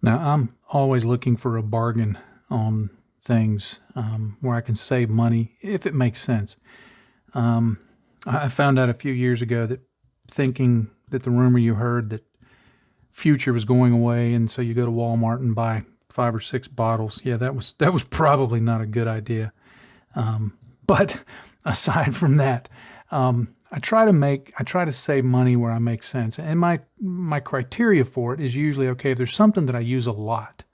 Now, I'm always looking for a bargain on things where I can save money if it makes sense. I found out a few years ago that thinking that the rumor you heard that Future was going away, and so you go to Walmart and buy 5 or 6 bottles. Yeah, that was probably not a good idea. But aside from that, I try to save money where I make sense, and my criteria for it is usually okay if there's something that I use a lot,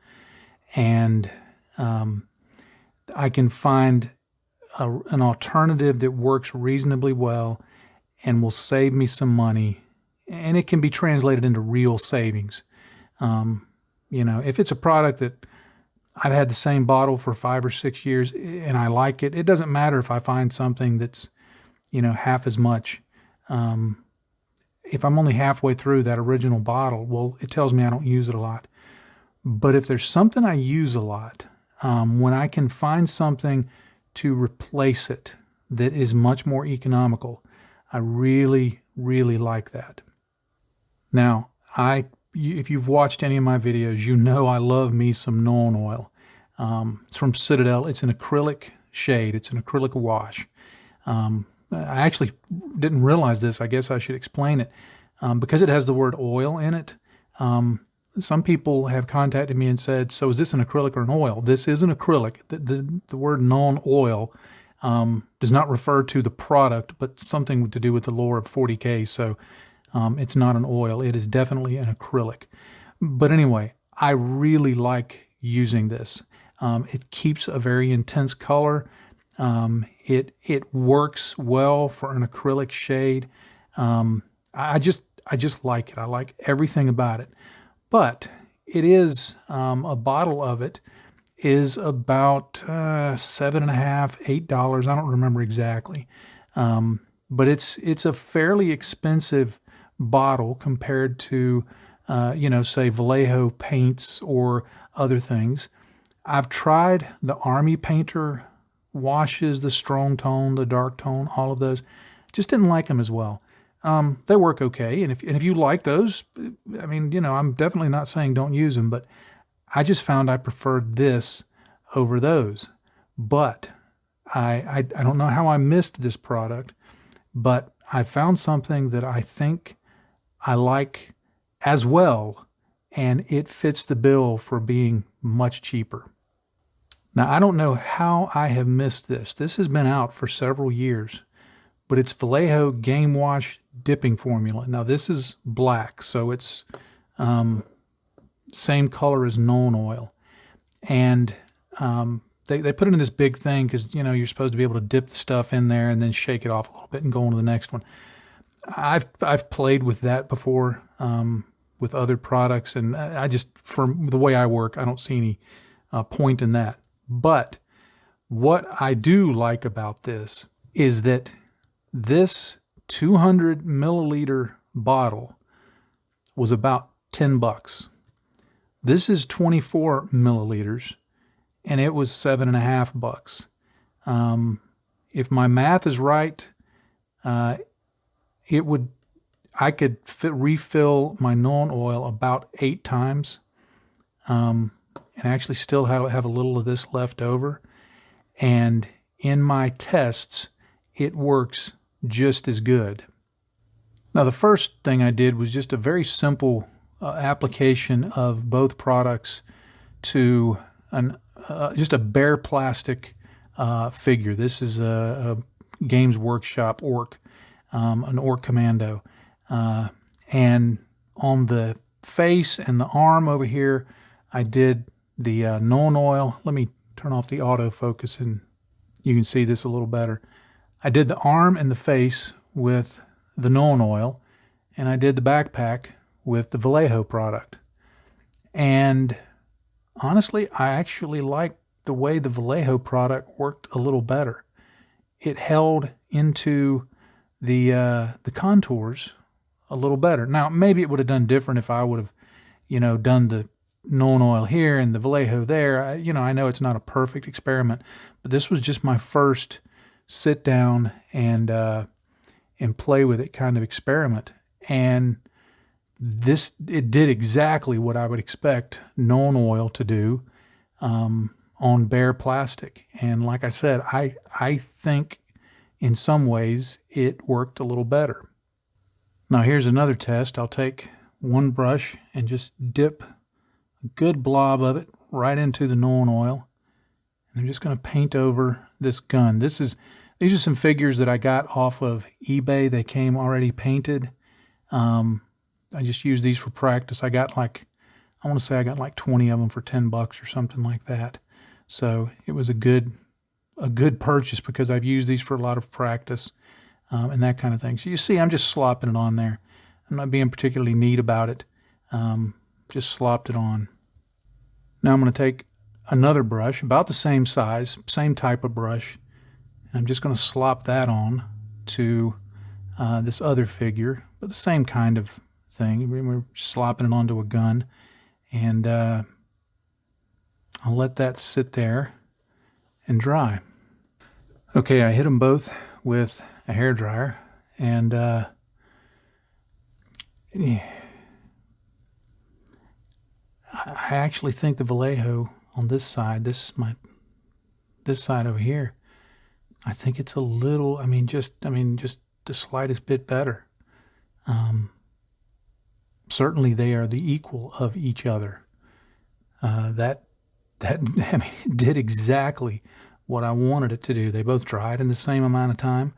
and I can find an alternative that works reasonably well and will save me some money, and it can be translated into real savings. If it's a product that I've had the same bottle for 5 or 6 years and I like it, it doesn't matter if I find something that's, half as much. If I'm only halfway through that original bottle, well, it tells me I don't use it a lot. But if there's something I use a lot, when I can find something to replace it that is much more economical, I really, really like that. Now, if you've watched any of my videos, you know I love me some Nuln Oil. It's from Citadel. It's an acrylic shade. It's an acrylic wash. I actually didn't realize this. I guess I should explain it. Because it has the word oil in it, some people have contacted me and said, so is this an acrylic or an oil? This is an acrylic. The word Nuln Oil does not refer to the product, but something to do with the lore of 40K. So it's not an oil. It is definitely an acrylic. But anyway, I really like using this. It keeps a very intense color. It works well for an acrylic shade. I just like it. I like everything about it. But it is a bottle of it is about $7.50, $8. I don't remember exactly. But it's a fairly expensive bottle compared to say Vallejo paints or other things. I've tried the Army Painter washes, the strong tone, the dark tone, all of those. Just didn't like them as well. They work okay, and if you like those, I mean, I'm definitely not saying don't use them, but I just found I preferred this over those. But I don't know how I missed this product, but I found something that I think I like as well, and it fits the bill for being much cheaper. Now, I don't know how I have missed this. This has been out for several years, but it's Vallejo Game Wash Dipping Formula. Now, this is black, so it's same color as Nuln Oil. And they put it in this big thing because, you're supposed to be able to dip the stuff in there and then shake it off a little bit and go on to the next one. I've played with that before with other products, and I just, from the way I work, I don't see any point in that. But what I do like about this is that this 200 milliliter bottle was about $10. This is 24 milliliters, and it was $7.50. If my math is right, I could refill my Nuln Oil about 8 times, and actually still have a little of this left over. And in my tests, it works just as good. Now, the first thing I did was just a very simple application of both products to just a bare plastic figure. This is a Games Workshop orc, an orc commando. And on the face and the arm over here, I did the Nuln Oil. Let me turn off the autofocus and you can see this a little better. I did the arm and the face with the Nuln Oil, and I did the backpack with the Vallejo product. And honestly, I actually liked the way the Vallejo product worked a little better. It held into the contours a little better. Now, maybe it would have done different if I would have, done the Nuln Oil here and the Vallejo there. I know it's not a perfect experiment, but this was just my first sit down and play with it kind of experiment. And it did exactly what I would expect Nuln Oil to do on bare plastic. And like I said, I think in some ways it worked a little better. Now here's another test. I'll take one brush and just dip a good blob of it right into the Nuln Oil. And I'm just going to paint over this gun. These are some figures that I got off of eBay. They came already painted. I just used these for practice. I want to say I got like 20 of them for $10 or something like that. So it was a good purchase because I've used these for a lot of practice and that kind of thing. So you see, I'm just slopping it on there. I'm not being particularly neat about it. Just slopped it on. Now I'm going to take another brush, about the same size, same type of brush, and I'm just going to slop that on to this other figure, but the same kind of thing. We're slopping it onto a gun, and I'll let that sit there and dry. Okay, I hit them both with a hairdryer, and I actually think the Vallejo on this side, this side over here, I think it's a little, just the slightest bit better. Certainly they are the equal of each other. That it did exactly what I wanted it to do. They both dried in the same amount of time.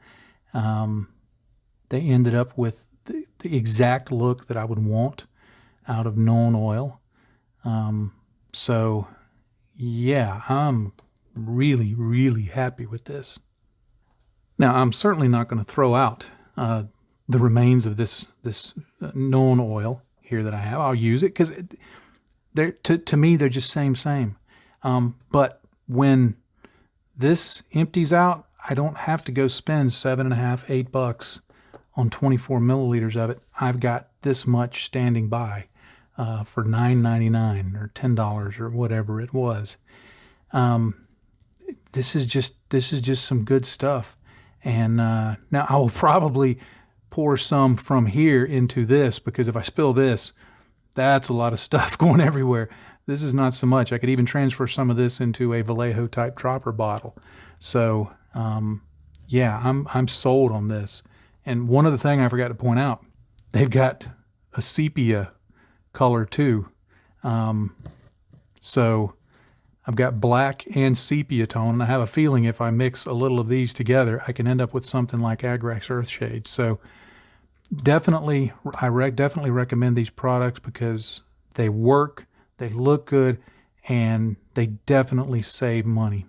They ended up with the exact look that I would want out of Nuln Oil. So yeah, I'm really, really happy with this. Now, I'm certainly not going to throw out the remains of this Nuln Oil here that I have. I'll use it because to me they're just same. But when this empties out, I don't have to go spend $7.50, $8 on 24 milliliters of it. I've got this much standing by for $9.99 or $10 or whatever it was. This is just some good stuff. And now I will probably pour some from here into this, because if I spill this, that's a lot of stuff going everywhere. This is not so much. I could even transfer some of this into a Vallejo type dropper bottle. So yeah, I'm sold on this. And one other thing I forgot to point out, they've got a sepia color too. So I've got black and sepia tone, and I have a feeling if I mix a little of these together, I can end up with something like Agrax Earthshade. So definitely, definitely recommend these products because they work, they look good, and they definitely save money.